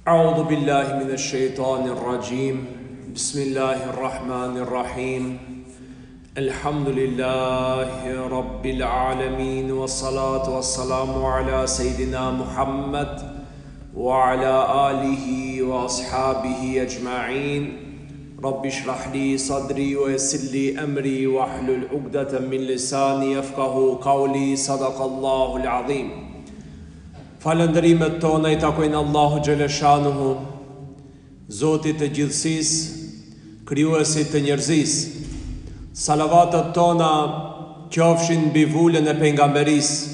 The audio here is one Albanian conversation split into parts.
أعوذ بالله من الشيطان الرجيم بسم الله الرحمن الرحيم الحمد لله رب العالمين والصلاة والسلام على سيدنا محمد وعلى آله وأصحابه أجمعين رب اشرح لي صدري ويسر لي أمري واحلل عقدة من لساني يفقهوا قولي صدق الله العظيم. Falëndërimet tona I takojnë Allahu Gjeleshanuhu, Zotit të gjithësisë, krijuesit të njerëzisë. Salavatet tona qofshin mbi vullën e pejgamberisë,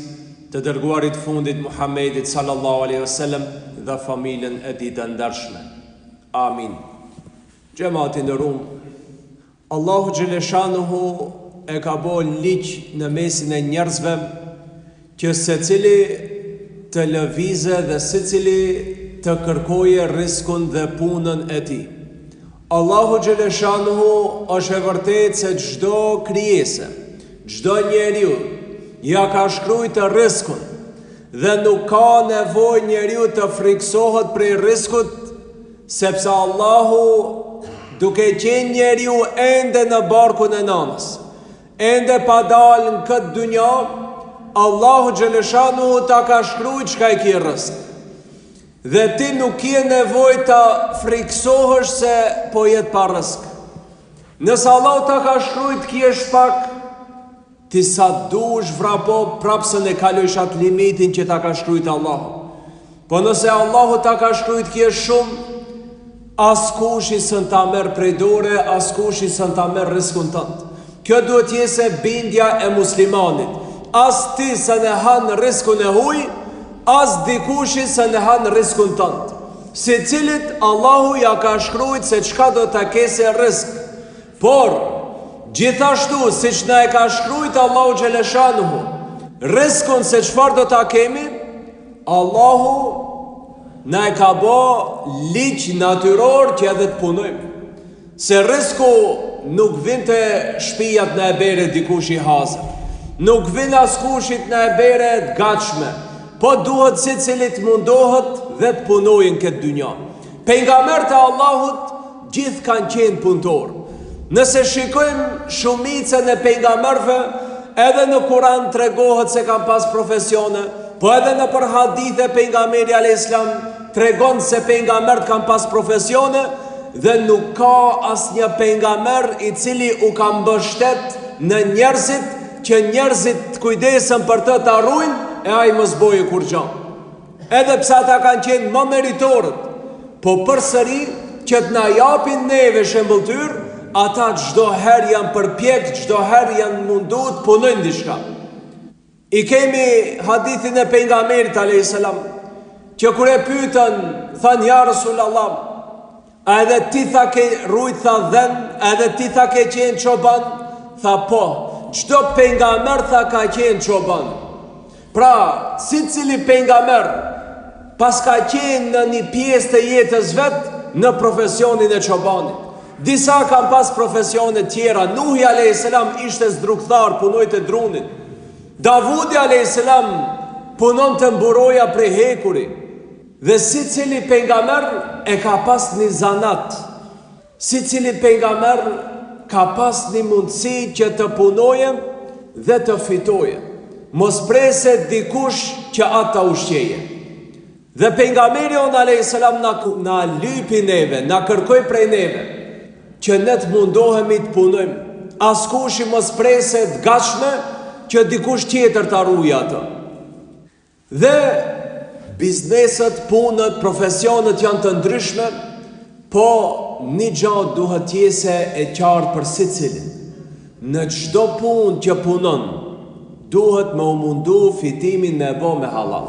të dërguarit fundit Muhammedit sallallahu alaihi wasallam dhe familjen e tij të ndershme. Amin. Xhamati nderuam, Allahu Gjeleshanuhu e ka bërë ligj në mesin e njerëzve që secili të lëvizë dhe secili të kërkoje riskun dhe punën e tij. Allahu Gjeleshanuhu është e vërtetë se çdo krijesë, çdo njeriu ja ka shkruajtur riskun dhe nuk ka nevojë njeriu të friksohet prej riskut, sepse Allahu, duke qenë njeriu ende në barkun e nanës, ende pa dalë në këtë dynja, Allahu Gjeleshanu ta ka shkrujt çka I ki rësk. Dhe ti nuk ke nevojë ta friksohesh se po jet pa rësk. Nëse Allahu ta ka shkrujt ki shpak, ti sa dush vrapo prapse ne kalojsh atë limitin që ta ka shkrujt Allahu. Po nëse Allahu ta ka shkrujt ki shumë, askush I sën ta merr prej dore, askush I sën ta merr riskun tënd. Kjo duhet jese bindja e muslimanit. As ti se ne hanë riskun e huj, as dikushi se ne hanë riskun tënd. Si cilit Allahu ja ka shkrujt se çka do ta kese risk. Por, gjithashtu, si që na e ka shkrujt Allahu Gjeleshanuhu, riskun se çfar do ta kemi, Allahu na e ka bo ligj natyror që edhe të punojmë. Se risku nuk vjen te shtëpiat në e bere dikush I hazër. Nuk vin askushit në e bere të gatshme, po duhet si cilit mundohet dhe të punojnë këtë dynja. Pejgamberët e Allahut gjithë kanë qenë punëtor. Nëse shikojmë shumicën e pejgamberëve, edhe në Kur'an tregohet se kanë pas profesione, po edhe në për hadithe pejgamberi alayhis salam tregon se pejgamberët kanë pas profesione dhe nuk ka asnjë pejgamber I cili u ka mbështet në njerëzit që njerëzit kujdesen për të arrujnë, e ai mos boje kur gjë. Edhe pse ata kanë qenë më meritorët, po përsëri që të na japin neve shembulltyr, ata çdo herë janë përpjek, çdo herë janë mundu të punojnë diçka. I kemi hadithin e pejgamberit alayhis salam, që kur e pyetën, thanë ja Rasulullah, a edhe ti tha ke rujt tha dhen, a edhe ti tha ke qenë çoban, tha po. Çdo pejgamber tha ka qenë çoban. Pra, si cili pejgamber pas ka qenë në një pjesë të jetës vet në profesionin e çobanit. Disa kanë pas profesione tjera. Nuhi alayhis salam ishte zdrukthar, punoi te drunit. Davudi alayhis salam punon të mburoja prej hekuri. Dhe si cili pejgamber e ka pas një zanat. Si cili pejgamber ka pas një mundësi që të punoje dhe të fitoje. Mos prese dikush që ata ushqeje. Dhe pejgamberi on alayhis salam na lypi neve, na kërkoi prej neve që ne të mundohemi të punojmë. Askush I mos prese të gatshme që dikush tjetër të arrujë atë. Dhe bizneset, punët, profesionet janë të ndryshme, po një gjatë duhet jese e qartë për secilin. Në çdo punë që punon, duhet me u mundu fitimin me bo me halal.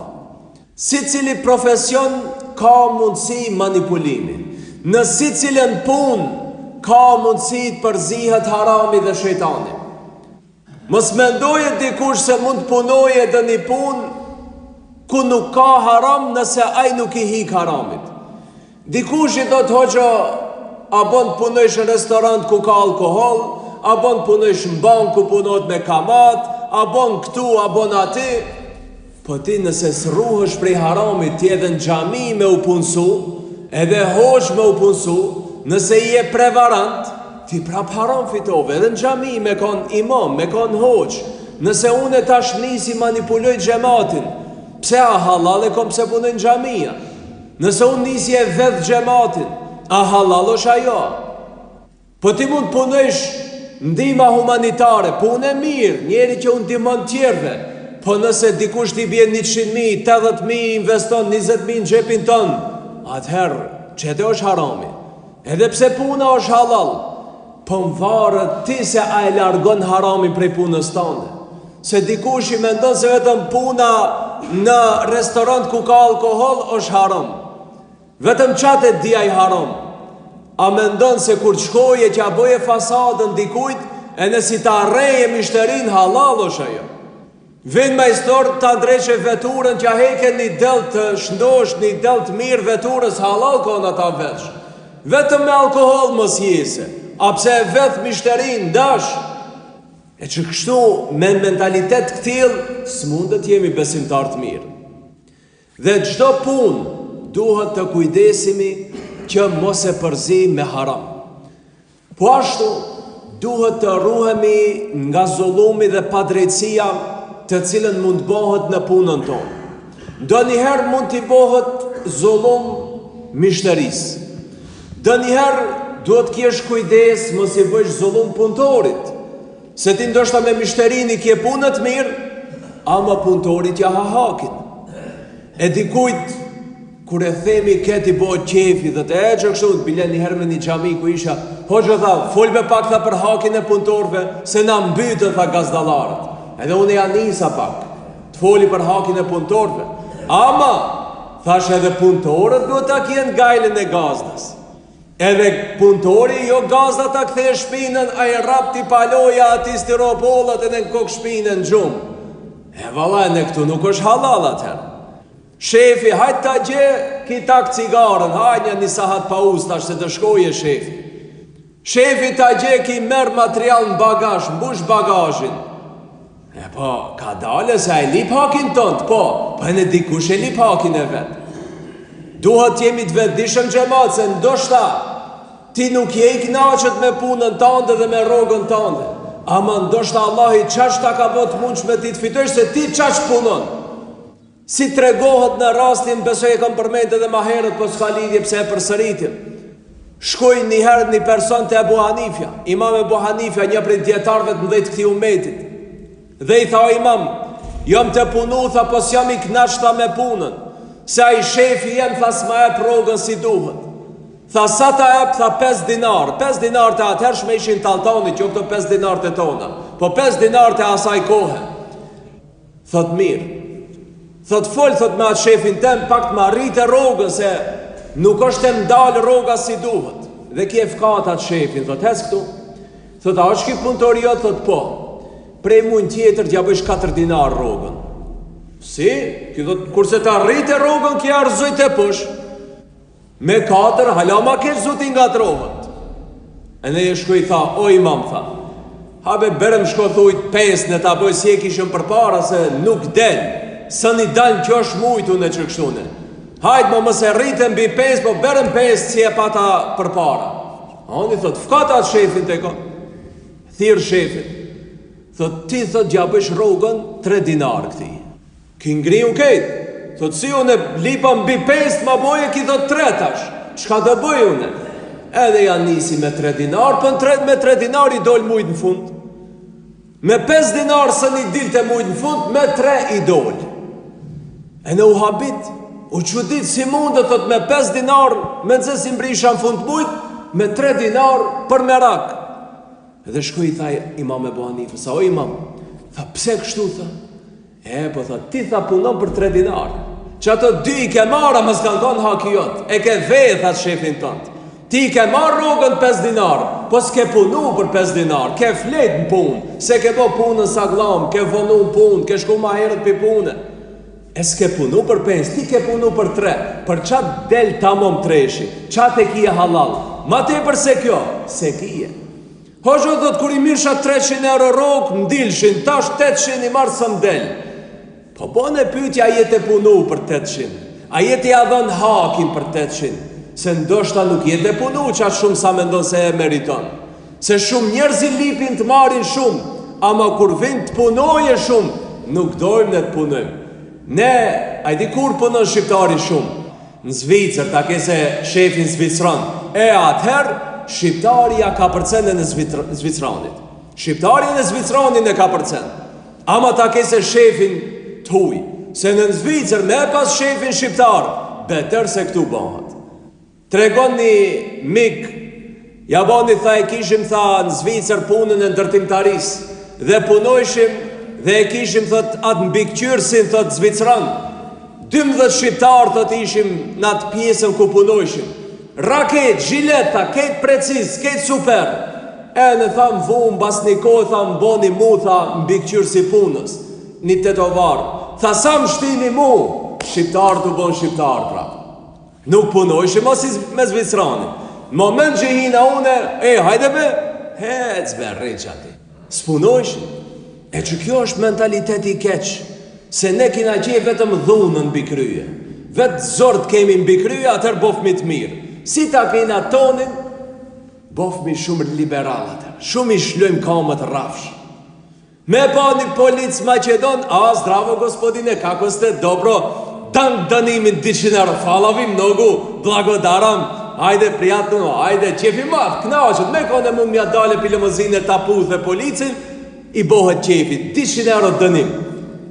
Secili profesion ka mundësi manipulimi. Në secilën punë ka mundësi të përzihet harami dhe shejtani. Mos mendoje dikush se mund të punoje dhe një punë ku nuk ka haram nëse ai nuk I hik haramit. Dikush I thot hoxha, a bon punojsh në restorant ku ka alkohol, a bon punojsh në bank ku punot me kamat, a bon këtu, a bon aty. Po ti nëse sruhesh prej haramit, ti edhe në xhami me u punsu, edhe hoq me u punësu, nëse i e prevarant, ti prap haram fitove, edhe në xhami me kon imam, me kon hoq, nëse unë tash nisi manipuloj xhamatin, pse a halal e kom pse punoj në xhamia? Nëse unë nisi e vedh xhamatin, a halal është ajo? Po ti mund punojsh ndihma humanitare, punë e mirë, njeri që unë ndihmon tjerëve, po nëse dikush t'i bie 100.000, 80.000 investon, 20.000 në xhepin ton, atëherë çete është harami. Edhe pse puna është halal, po më varet ti se a e largon haramin prej punës tënde. Se dikush i mendon se vetëm puna në restorant ku ka alkohol është haram. Vetëm qatë e dia i haram. A mendon se kur shkoje që a bëje fasadën dikujt, e nësi ta reje mishterin halal është ajo. Vin majstor ta ndreqe veturën që a heke një del të shndosht, një del të mirë veturës halal kona ta veç. Vetëm me alkohol mos jese. A pse e veth mishterin dash? E që kështu me mentalitet këtil, s'mundet jemi besimtar të mirë. Dhe çdo punë duhet të kujdesimi që mos e përzi me haram. Po ashtu duhet të ruhemi nga zullumi dhe padrejtësia të cilën mund bëhet në punën tonë. Ndonjëherë mund t'i bëhet zullum mishterisë. Ndonjëherë duhet kjesh kujdes mos i bësh zullum punëtorit. Se ti ndoshta me mishterini kje punët mirë, ama punëtorit ja ha hakin. E dikujt, kur e themi këti bëhet qefi dhe të që kështu, të bilen një herë me një xhami ku isha, hoxha tha, folbe pak tha për hakin e punëtorve, se na mbytë tha gazdalarët. Edhe unë ja nisa pak, të foli për hakin e punëtorve. Ama, thash edhe punëtorët duhet ta kjenë gajlën e gazdës. Edhe punëtori jo gazda ta kthej shpinën, a i rap t'i paloja ati stiropollat edhe në kokë shpinën gjumë. E valla në këtu nuk është halal atëherë. Shefi, hajtë ta gje ki tak cigarën, hajnja një sahat pa ustash se të shkoje shefi. Shefi ta gje ki merë material në bagazh, mbush bagazhin. E po, ka dale se a i lip hakin tëndë, po e në dikush e lip hakin e vetë. Duhet jemi të vetëdijshëm xhamat, se ndoshta ti nuk je i kënaqur me punën tënde dhe me rrogën tënde. Ama ndoshta Allahu çash ta ka bërë të mundshme ti të fitosh se ti çash punon. Si tregohet në rastin, besoj e kam përmendur edhe më herët, po s'ka lidhje pse e përsëritim. Shkoi një herë një person te Abu Hanifja, Imam Abu Hanifja, një prej dietarëve të mëdhtë të këtij umetit. Dhe i tha o Imam, jam të punu, tha, po s'jam i kënaqur me punën. Se a i shefi jem, tha, s'ma e progën si duhet. Tha, sa ta e tha 5 dinar. 5 dinar të atëhershme ishin taltonit, jo këto 5 dinar të tona. Po 5 dinar të asaj kohë. Thot mirë. Thot fol, thot me atë shefin tem, pak të ma rritë rogën, se nuk është të ndalë roga si duhet. Dhe kje fkat atë shefin, thot, hes këtu. Thot, a është ki punëtori jo, thot, po. Prej mund tjetër t'ja bësh 4 dinar rogën. Si, kurse ta rritë rogën, kja arzujt e pësh. Me 4, hala ma kesh zutin nga të rogët. E ne e shkoj, tha, o Imam, tha, habe berëm shko thujt 5 në ta bëj si e kishëm për para, se nuk del, së një dalë kjo është mujtu në që kështune. Hajtë më mëse rritën bi 5, po berëm 5 si e pata për para. Ani thot, fkata atë shefin të ko, thirë shefin. Thot, ti thot, gja bësh rogën 3 dinar këti. Ki ngri u kejtë. Thot, si unë lipa mbi 5, ma boje ki thot 3 tash. Qka të bëj unë? Edhe janë nisi me 3 dinar, për me 3 dinar i dol mujtë në fund. Me 5 dinar së një dilte mujtë në fund, me 3 i dol. E në u habit, u qudit si mundë, thot, me 5 dinar, me nëse si mbrisha në fund mujtë, me 3 dinar për merak. Edhe shkoj i thaj Imam Abu Hanifa, sa o Imam, tha, pse kështu, tha? E, po tha, ti tha punon për 3 dinar. Që ato 2 i ke marra, më s'kan konë haki jot. E ke vejë, tha shefin tëndë. Ti i ke marrë rogën 5 dinar, po s'ke punu për 5 dinar. Ke flet në punë, se ke bo punën sa glam, ke vonu në punë, ke shku ma herët për punë. E s'ke punu për 5, ti ke punu për 3. Për qatë del tamom 3-shi, qatë e kije halal. Ma te për se kjo, se kije. Hoxho dhët, kur i mirsha 300 euro rogë, m'dilshin, tash 800 i marë së m'del. Po bone pyetja, a jetë e punu për 800? A jetë i adhën hakin për 800? Se ndoshta nuk jetë e punu qatë shumë sa mendon se e meriton. Se shumë njerëz i lipin të marrin shumë, ama kur vind të punoje shumë, nuk dojmë ne të punojmë. Ne, a di kur punon shqiptari shumë? Në Zvicër, ta ke se shefin Zvicran. Atëherë, shqiptari ja ka përcene në Zvicranit. Shqiptari në Zvicranin e ka përcene. Ama ta ke se shefin të huj. Se në Zvicër me pas shefin shqiptar, beter se këtu bëhat. Tregon një mik, ja bani tha e kishim tha në Zvicër punën e ndërtimtaris, dhe punojshim dhe e kishim thot atë mbikëqyrësin thot Zvicran. 12 shqiptar thot ishim në atë pjesën ku punojshim. Raket, zhileta, ketë preciz, ketë super. E në tham vum, bas një kohë tham boni mu, tha mbikëqyrësi punës, një tetovar. Tha sa më shtini mu, shqiptar të bon shqiptar pra. Nuk punojshim as me Zvicranin. Në moment që hina une, hajde be, hec be rreq ati. S'punojshim. E që kjo është mentaliteti i keq, se ne kina qej vetëm dhunën mbi kryje. Vetë zort kemi mbi kryje, atër bofmi të mirë. Si ta kena tonin, bofmi shumë liberal atër. Shumë i shlojmë kamët rafsh. Me pa një polic Macedon, zdravo gospodine, kako ste, dobro, dan dënimin 200 euro, falavim nogu, blagodaram, hajde prijatno, hajde qefi matë, knaqët, me kone mund mja dale pi limuzine tapu dhe policin, i bohet qefi, 200 euro dënim.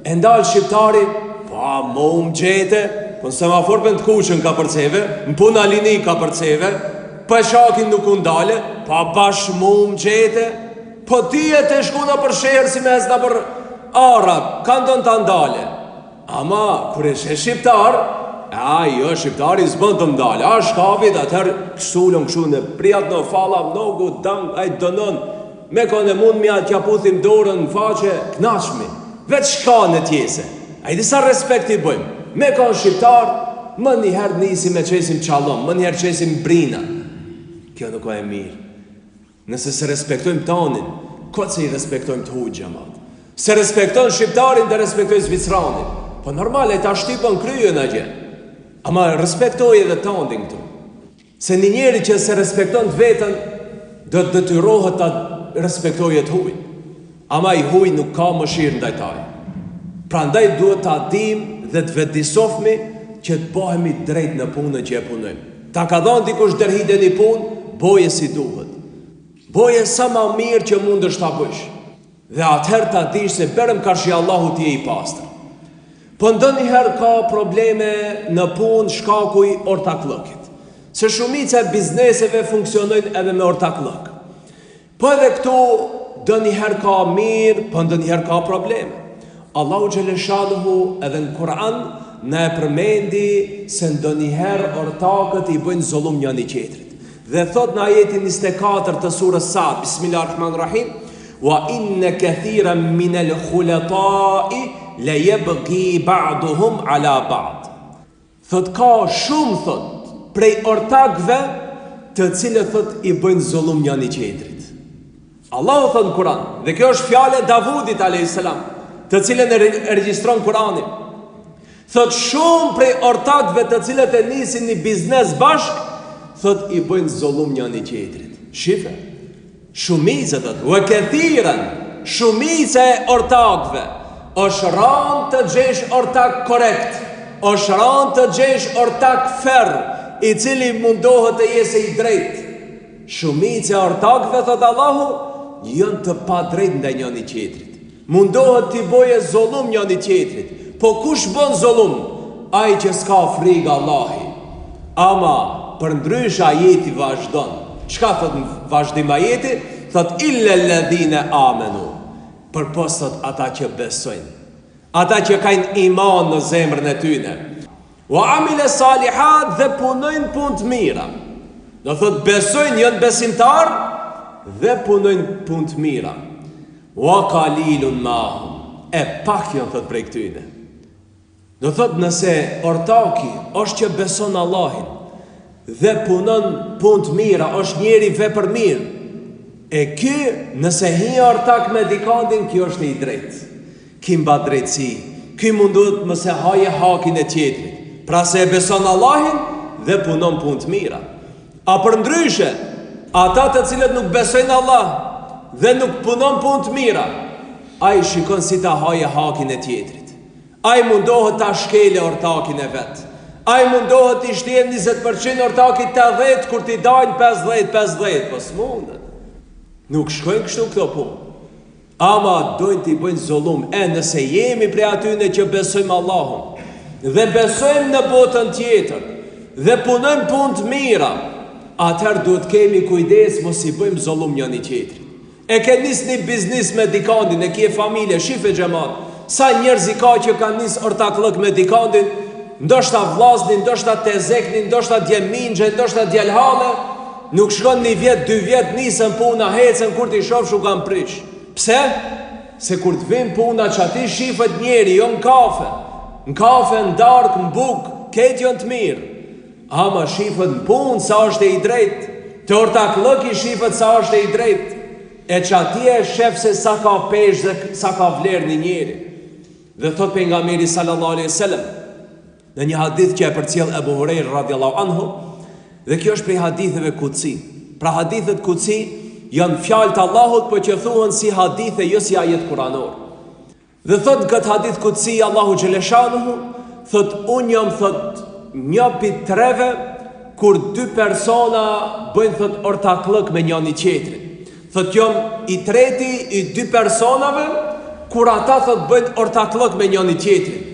E ndalë shqiptari, pa mo më gjete, po në semafor për në të kushën ka përceve, në puna lini ka përceve, pa shakin nuk undale, pa bash mo më gjete, po ti e të shkuna për shërë si me zda për arat, kanë do në të ndale. Ama, kër e shqiptar, jo, shqiptari zbën të ndale, shkavit, atër kësullën këshu në prijat në falam, nogu, dang, dënon, me kone mund mja t'ja puthim dorën në faqe, knashmi, veç shka në tjese, disa respekt i bëjmë, me kone shqiptar, më njëherë nisi me qesim qalom, më njëherë qesim brina, kjo nuk e mirë, nëse se respektojmë tonin, këtë se i respektojmë të hujë gjamat, se respektojnë shqiptarin dhe respektojnë Zvicranin, po normal e ta shtypën kryën a gjë. Ama respektoj edhe tondin këtu. Se një njeri që se respekton të vetën, do të detyrohet ta respektoj të huj. Ama i huj nuk ka mëshirë ndaj taj. Pra ndaj duhet ta dim dhe të vetëdisofmi që të bëhemi drejt në punën që e punojmë. Ta ka dhënë dikush dërhide një punë, boje si duhet. Boje sa ma mirë që mund është ta bësh. Dhe atëherë ta dish se berëm karshi Allahu ti e i pastër. Po ndonjëherë ka probleme në punë shkakuj ortaklëkit. Se shumica e bizneseve funksionojnë edhe me ortaklëk. Po edhe këtu ndonjëherë ka mirë, po ndonjëherë ka probleme. Allahu xhaleshanuhu edhe në Kur'an na e përmendi se ndonjëherë ortakët i bëjnë zullum njëri tjetrit. Dhe thot në ajetin 24 të surës Sad, Bismillahirrahmanirrahim, wa inna kathiran min al-khulata'i la yabghi ba'duhum ala ba'd. Thot ka shumë thot prej ortakëve të cilët thot i bëjnë zullum njëri tjetrit. Allahu thot në Kur'an, dhe kjo është fjale Davudit a.s. të cilën e regjistron Kur'ani. Thot shumë prej ortakëve të cilët e nisin një biznes bashk, thot i bëjnë zullum njëri tjetrit. Shife, shumica thot, wa kathiran, shumica e ortakëve është ranë të gjesh ortak korekt, është ranë të gjesh ortak ferë, i cili mundohet të jese i drejt. Shumica e ortakëve, thot Allahu, jënë të pa drejt ndaj njëri tjetrit. Mundohet t'i boje zullum njëri tjetrit. Po kush bën zullum? Ai që s'ka frikë Allahi. Ama për ndrysh ajeti vazhdon. Çka thot në vazhdim ajeti? Thot illa alladhina amanu. Për postot ata që besojnë, ata që kajnë iman në zemrën e tyne, wa amile salihat dhe punojnë punë të mira. Do thot besojnë, janë besimtar dhe punojnë punë të mira. Wa qalilun mahum, e pak janë thot prej këtyne. Do thot nëse ortaki është që beson Allahin dhe punon punë të mira, është njeri vepër mirë, e ky, nëse hi ortak me dikandin, kjo është i drejt. Ki mba drejtësi, ky munduhet mëse haje hakin e tjetrit. Pra se e beson Allahin dhe punon punë të mira. A për ndryshe, ata të cilët nuk besojnë Allah dhe nuk punon punë të mira, ai shikon si ta haje hakin e tjetrit. Ai mundohet ta shkele ortakin e vet. Ai mundohet të shtjellë 20% ortakit 80 kur t'i dajnë 50-50, po s'mundet. Nuk shkojnë kështu këto punë. Ama dojnë t'i bëjnë zullum. Nëse jemi prej atyne që besojmë Allahun dhe besojmë në botën tjetër dhe punojmë punë të mira, atëherë duhet kemi kujdes mos i bëjmë zullum njëri tjetrit. E ke nis një biznis me dikandin, e kje familje, shife xhamat, sa njerëz i ka që kanë nis ortaklëk me dikandin, ndoshta vllazni, ndoshta tezekni, ndoshta djemingje, ndoshta djelhale, nuk shkon 1 vjet, 2 vjet nisën puna, hecën kur t'i shofsh u kanë prish. Pse? Se kur të vim puna që ati shifët njeri, jo në kafe, në darkë, në bukë, ketë jo në të mirë. Ama shifët në punë sa është e i drejtë, të ortaklëki shifët sa është e i drejtë, e që ati e shef se sa ka pesh dhe sa ka vlerë një njeri. Dhe thot pejgamberi sallallahu alaihi wasallam në një hadith që e përcjell Ebu Hurajra radhiyallahu anhu, dhe kjo është prej haditheve kutsi. Pra hadithet kutsi janë fjalë të Allahut, por që thuhen si hadithe, jo si ajet kuranor. Dhe thot në këtë hadith kutsi Allahu xhaleshanuhu, thot unë jam thot një pit treve kur 2 persona bëjnë thot ortaklëk me njëri tjetrin. Thot jam i treti i 2 personave kur ata thot bëjnë ortaklëk me njëri tjetrin.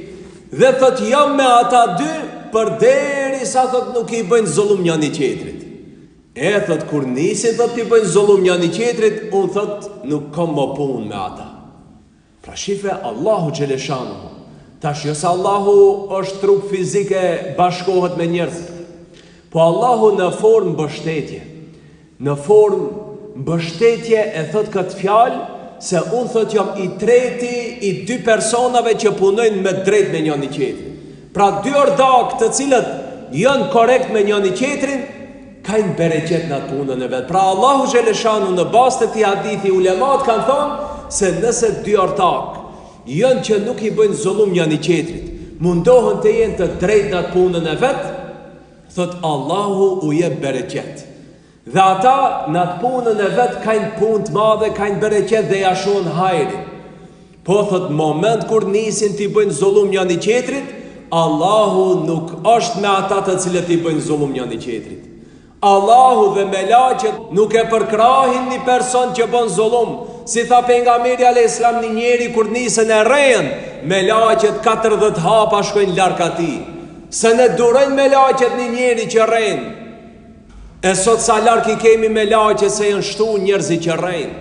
Dhe thot jam me ata 2 përderisa thot nuk i bëjnë zullum njëri tjetrit. E thot kur nisi thot t'i bëjnë zullum njëri tjetrit, unë thot nuk kam më punë me ata. Pra shife Allahu xhaleshanuhu. Tash jo se Allahu është trup fizike bashkohet me njerëz, po Allahu në formë mbështetje. Në formë mbështetje e thot këtë fjalë se unë thot jam i treti i 2 personave që punojnë me drejt me njëri tjetrin. Pra 2 ortak të cilët janë korrekt me njëri tjetrin, kanë bereqet në atë punën e vetë. Pra Allahu xhaleshanu në bazë të këtij hadithi ulemat kanë thonë se nëse 2 ortak janë që nuk i bëjnë zullum njëri tjetrit, mundohen të jenë të drejtë në atë punën e vetë, thot Allahu u jep bereqet. Dhe ata në atë punën e vetë kanë punë të madhe, kanë bereqet dhe ja shohin hajrin. Po thot moment kur nisin t'i bëjnë zullum njëri tjetrit, Allahu nuk është me ata të cilët i bëjnë zullum njëri tjetrit. Allahu dhe melaqet nuk e përkrahin një person që bën zullum. Si tha pejgamberi alayhis salam, një njeri kur nisën e rrejën, melaqet 40 hapa shkojnë larg atij. Se ne durojnë melaqet një njeri që rrejnë. E sot sa larg i kemi melaqet se janë shtu njerëzit që rrejnë.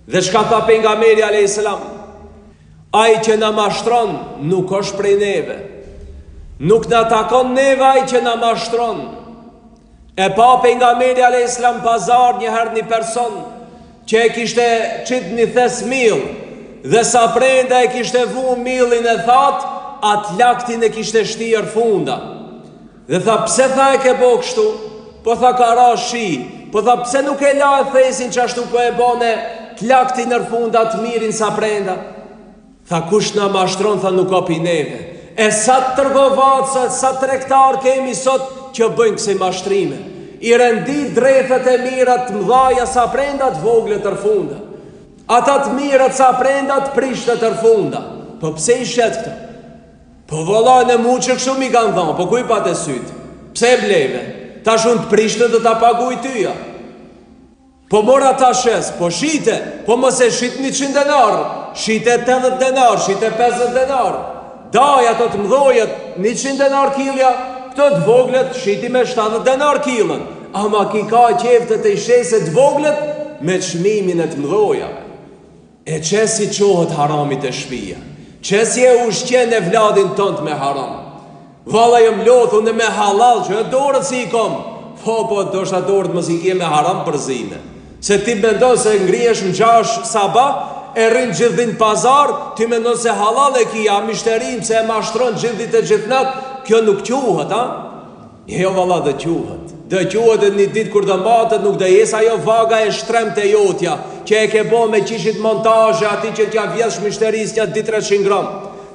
Dhe çka tha pejgamberi alayhis salam? Ai që na mashtron nuk është prej neve. Nuk na takon neve ai që na mashtron. E pa pejgamberi alayhis salam pazar njëherë një person që e kishte qit një thes mill, dhe sa prenda e kishte vu millin e that, atë laktin e kishte shtirë funda. Dhe tha, pse tha e ke bo kështu? Po tha, ka ra shi. Po tha, pse nuk e la e thesin që ashtu po e bone të laktin nër funda të mirin sa prenda? Tha, kush na mashtron, tha, nuk ka pineve. E sa të tërgovac, sa tregtar kemi sot që bëjnë kësaj mashtrime. I rendit drejthet e mirat të mdhaja sa prendat vogle të rfunda. Ata të mirat sa prendat prishtet të rfunda. Po pse i shet këta? Po vëllaj në mu që kështu mi kanë dhanë, po kuj pa të sytë? Pse bleve? Ta shun të prishtet dhe ta paguj tyja. Po mora ta shes, po shite, po mos e shit 100 denar, shite 80 denar, shite 50 denar. Daj ato të mdhojet 100 denar kilja, këto të voglet shiti me 70 denar kilën. Ama ki ka qeftet e sheset voglet me çmimin e të mdhojave. E qesi qohët haramit e shpia, qesi e ushqen e vladin tënt me haram. Vala jëm lothu në me halal që e dorët si i kom. Po do shta dorët më si kje me haram përzime. Se ti mendon se ngrihesh në 6 sabah, e rrinë gjithdhin pazar, ti mendon se halal e kia, mishterim se e mashtron gjithdit e gjithnat, kjo nuk quhet, ha? Jo valla dhe quhet. Dhe quhet e një dit kur dhe matët, nuk dhe jes ajo vaga e shtremt e jotja, që e ke bo me qishit montajë, ati që t'ja vjesh mishteris t'ja 200-300 gram.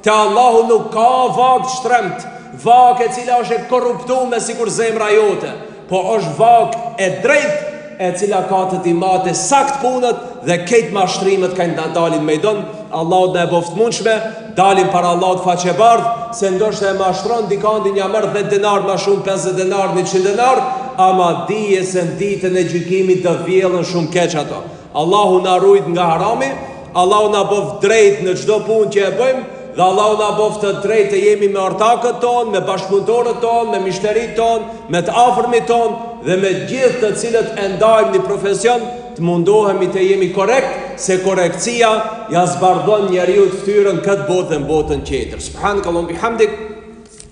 Te Allahu nuk ka vagë shtremt, vakë e cila është e korruptuar sikur zemra jote, po është vakë e drejtë e cila ka të timate sakt punët dhe këtë mashtrimet kanë të dalin me i donë. Allahut në e boft mundshme, dalin para Allahut faqebardh, se ndoshta e mashtron dikandi një merr 10 denar ma shumë, 50 denar, 100 denar, ama dije se në ditën e gjykimit të vjellën shumë keq ato. Allahu na rujt nga harami, Allahu na boft drejt në çdo punë që e bëjmë, dhe Allahu na boft të drejt të jemi me ortakët tonë, me bashkëpunëtorët tonë, me mishterit tonë, me të afërmit tonë dhe me gjithë të cilët e ndajmë një profesion, të mundohemi të jemi korrekt, se korrektësia ja zbardhon njeriu të ftyrën këtë botë dhe në botën tjetër. Subhanakallahumma bihamdik,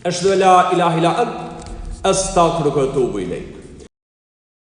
ashhadu an la ilaha illa ant, astaghfiruka wa atubu ilaik.